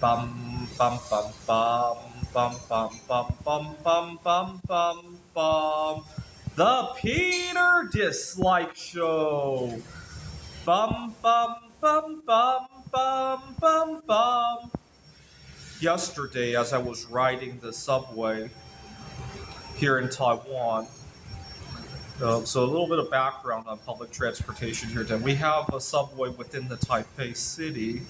Bum bum bum bum bum bum bum bum bum bum bum bum. The Peter Dislike Show. Bum bum bum bum bum bum bum. Yesterday, as I was riding the subway here in Taiwan, so a little bit of background on public transportation here. Then we have a subway within the Taipei city,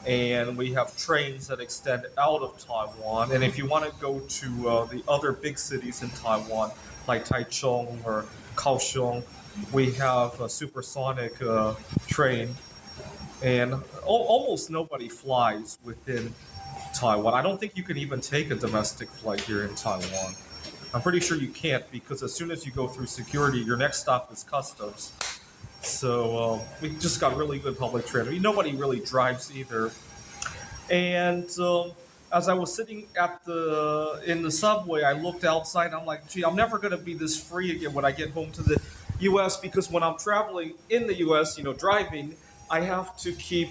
and we have trains that extend out of Taiwan. And if you want to go to the other big cities in Taiwan, like Taichung or Kaohsiung, we have a supersonic train, and almost nobody flies within Taiwan. I don't think you can even take a domestic flight here in Taiwan. I'm pretty sure you can't because as soon as you go through security, your next stop is customs. So we just got really good public transit. Nobody really drives either. And as I was sitting at the in the subway, I looked outside. I'm like, gee, I'm never going to be this free again when I get home to the U.S. because when I'm traveling in the U.S., driving, I have to keep.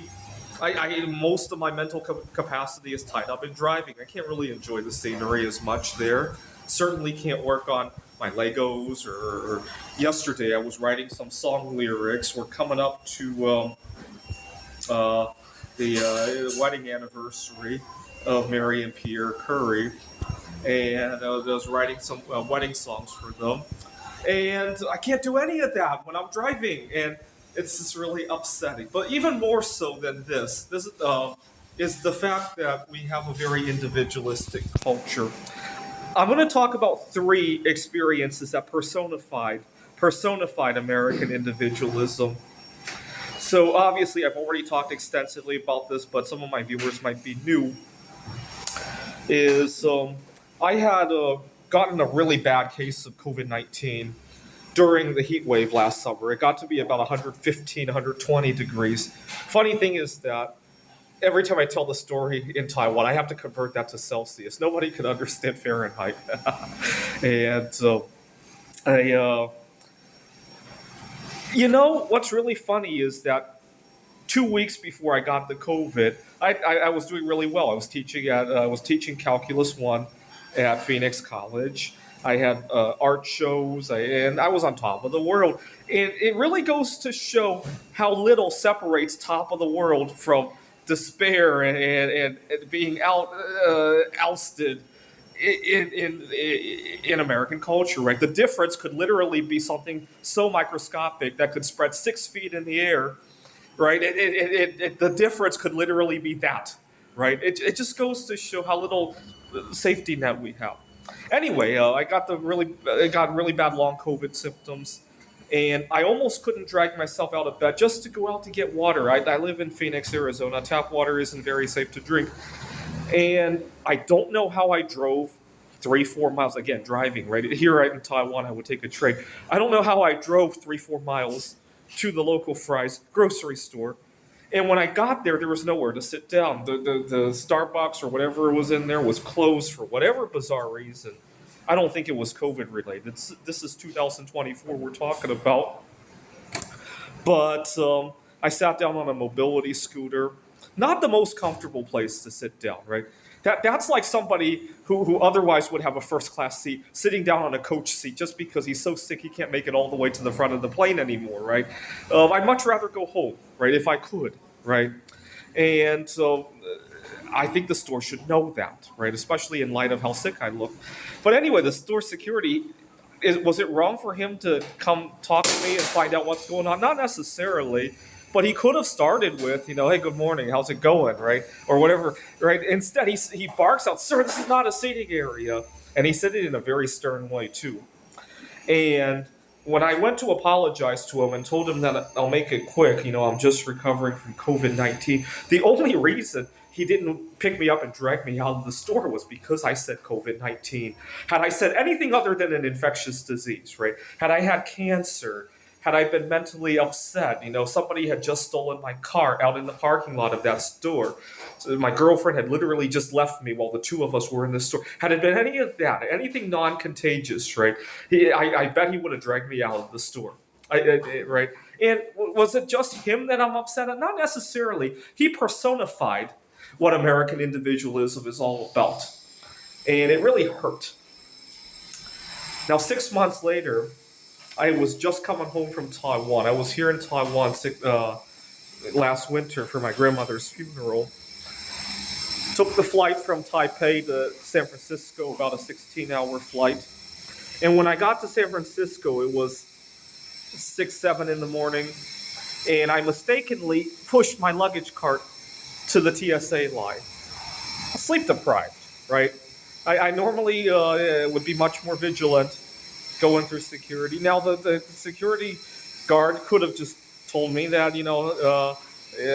Most of my mental capacity is tied up in driving. I can't really enjoy the scenery as much there. Certainly can't work on my Legos or yesterday I was writing some song lyrics. We're coming up to uh, the wedding anniversary of Mary and Pierre Curry, and I was writing some wedding songs for them. And I can't do any of that when I'm driving, and it's just really upsetting. But even more so than this is the fact that we have a very individualistic culture. I'm going to talk about three experiences that personified American individualism. So obviously, I've already talked extensively about this, but some of my viewers might be new. Is I had gotten a really bad case of COVID-19 during the heat wave last summer. It got to be about 115, 120 degrees. Funny thing is that every time I tell the story in Taiwan, I have to convert that to Celsius. Nobody could understand Fahrenheit. And so I, what's really funny is that 2 weeks before I got the COVID, I was doing really well. I was teaching Calculus One at Phoenix College. I had art shows, and I was on top of the world. And it really goes to show how little separates top of the world from despair and being ousted in American culture, right? The difference could literally be something so microscopic that could spread 6 feet in the air, right? The difference could literally be that, right? It just goes to show how little safety net we have. Anyway, I got really bad long COVID symptoms, and I almost couldn't drag myself out of bed just to go out to get water. I live in Phoenix, Arizona. Tap water isn't very safe to drink, and I don't know how I drove 3, 4 miles. Again, driving right here in Taiwan, I would take a train. I don't know how I drove 3, 4 miles to the local Fry's grocery store. And when I got there, there was nowhere to sit down. The Starbucks or whatever was in there was closed for whatever bizarre reason. I don't think it was COVID related. This is 2024 we're talking about. But I sat down on a mobility scooter. Not the most comfortable place to sit down, right? That's like somebody who otherwise would have a first class seat sitting down on a coach seat just because he's so sick he can't make it all the way to the front of the plane anymore, right? I'd much rather go home, right, if I could, right? And so I think the store should know that, right? Especially in light of how sick I look. But anyway, the store security, was it wrong for him to come talk to me and find out what's going on? Not necessarily. But he could have started with, hey, good morning, how's it going, right? Or whatever, right? Instead, he barks out, sir, this is not a seating area. And he said it in a very stern way, too. And when I went to apologize to him and told him that I'll make it quick, I'm just recovering from COVID-19, the only reason he didn't pick me up and drag me out of the store was because I said COVID-19. Had I said anything other than an infectious disease, right? Had I had cancer, had I been mentally upset, somebody had just stolen my car out in the parking lot of that store. So my girlfriend had literally just left me while the two of us were in the store. Had it been any of that, anything non-contagious, right? I bet he would have dragged me out of the store, right? And was it just him that I'm upset at? Not necessarily. He personified what American individualism is all about. And it really hurt. Now, 6 months later, I was just coming home from Taiwan. I was here in Taiwan last winter for my grandmother's funeral. Took the flight from Taipei to San Francisco, about a 16-hour flight. And when I got to San Francisco, it was 6, 7 in the morning, and I mistakenly pushed my luggage cart to the TSA line. Sleep deprived, right? I normally would be much more vigilant going through security. Now, the security guard could have just told me that,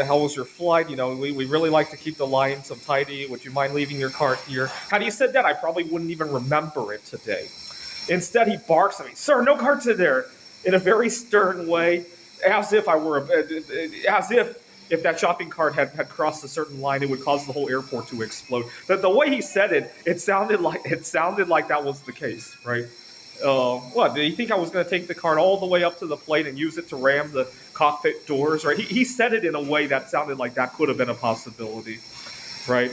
how was your flight? We really like to keep the lines tidy. Would you mind leaving your cart here? Had he said that, I probably wouldn't even remember it today. Instead, he barks at me, "Sir, no carts in there," in a very stern way, as if if that shopping cart had crossed a certain line, it would cause the whole airport to explode. The way he said it, it sounded like that was the case, right? What, did he think I was going to take the cart all the way up to the plane and use it to ram the cockpit doors, right? He said it in a way that sounded like that could have been a possibility, right?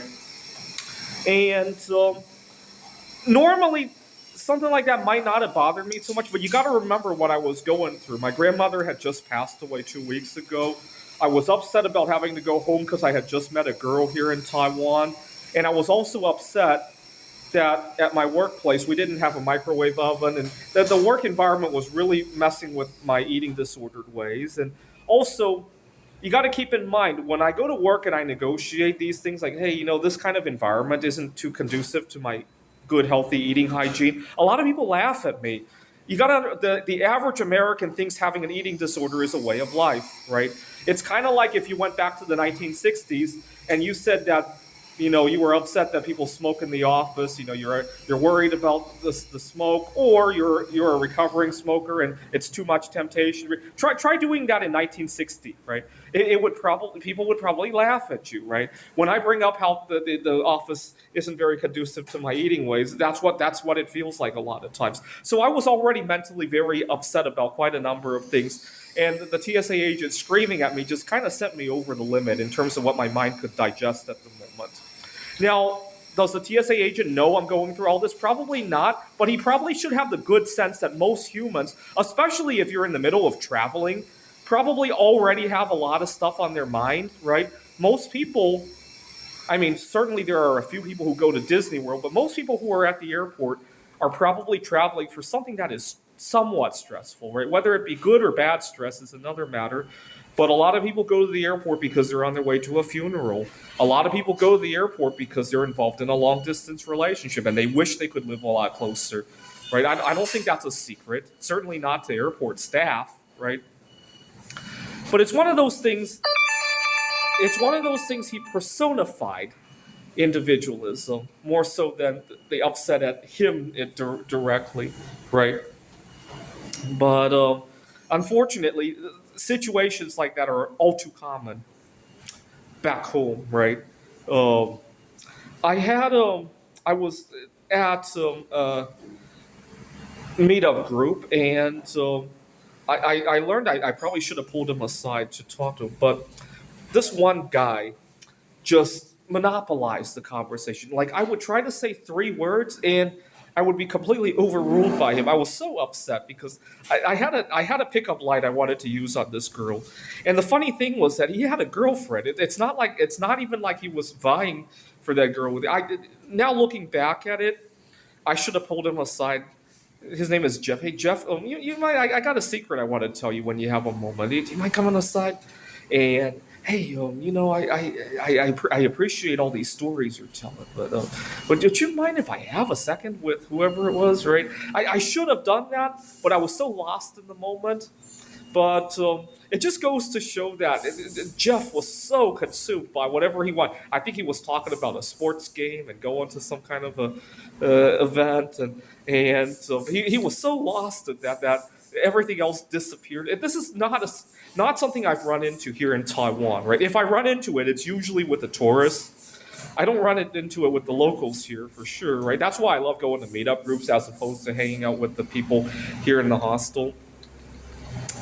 And normally, something like that might not have bothered me so much, but you got to remember what I was going through. My grandmother had just passed away 2 weeks ago. I was upset about having to go home because I had just met a girl here in Taiwan. And I was also upset that at my workplace, we didn't have a microwave oven, and that the work environment was really messing with my eating disordered ways. And also, you got to keep in mind, when I go to work and I negotiate these things like, hey, this kind of environment isn't too conducive to my good, healthy eating hygiene, a lot of people laugh at me. You got the average American thinks having an eating disorder is a way of life, right? It's kind of like if you went back to the 1960s and you said that, you were upset that people smoke in the office. You're worried about the smoke, or you're a recovering smoker and it's too much temptation. Try doing that in 1960, right? People would probably laugh at you, right? When I bring up how the office isn't very conducive to my eating ways, that's what it feels like a lot of times. So I was already mentally very upset about quite a number of things. And the TSA agent screaming at me just kind of sent me over the limit in terms of what my mind could digest at the moment. Now, does the TSA agent know I'm going through all this? Probably not, but he probably should have the good sense that most humans, especially if you're in the middle of traveling, probably already have a lot of stuff on their mind, right? Most people, certainly there are a few people who go to Disney World, but most people who are at the airport are probably traveling for something that is somewhat stressful, right? Whether it be good or bad stress is another matter. But a lot of people go to the airport because they're on their way to a funeral. A lot of people go to the airport because they're involved in a long-distance relationship and they wish they could live a lot closer, right? I don't think that's a secret. Certainly not to airport staff, right? But it's one of those things. It's one of those things he personified individualism more so than they upset at him directly, right? But unfortunately, situations like that are all too common back home, right? Um, I was at some meetup group, and I learned I probably should have pulled him aside to talk to him, but this one guy just monopolized the conversation. Like, I would try to say 3 words and I would be completely overruled by him. I was so upset because I had a pickup line I wanted to use on this girl, and the funny thing was that he had a girlfriend. It's not even like he was vying for that girl. Now looking back at it, I should have pulled him aside. His name is Jeff. Hey Jeff, you might. I got a secret I want to tell you when you have a moment. You might come on the side, and hey, I appreciate all these stories you're telling, but would you mind if I have a second with whoever it was, right? I should have done that, but I was so lost in the moment. But it just goes to show that Jeff was so consumed by whatever he wanted. I think he was talking about a sports game and going to some kind of a event, and so he was so lost in that everything else disappeared. And this is not something I've run into here in Taiwan, right? If I run into it, it's usually with the tourists. I don't run into it with the locals here for sure, right? That's why I love going to meetup groups as opposed to hanging out with the people here in the hostel.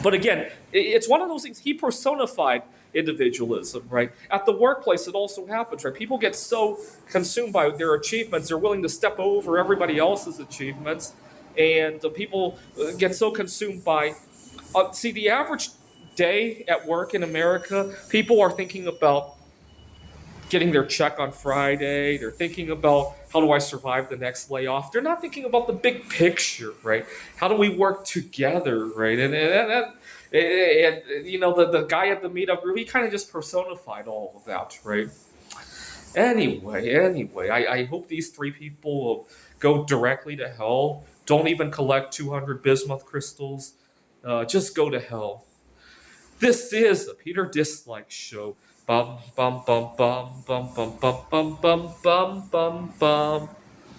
But again, it's one of those things. He personified individualism, right? At the workplace, it also happens, right? People get so consumed by their achievements, they're willing to step over everybody else's achievements, and people get so consumed by. See, the average day at work in America, people are thinking about getting their check on Friday. They're thinking about how do I survive the next layoff. They're not thinking about the big picture, right? How do we work together, right? And you know, the guy at the meetup group, he kind of just personified all of that, right? Anyway, I hope these three people will go directly to hell. Don't even collect 200 bismuth crystals. Just go to hell. This is a Peter Dislike Show. Bum bum bum bum bum bum bum bum bum bum bum bum.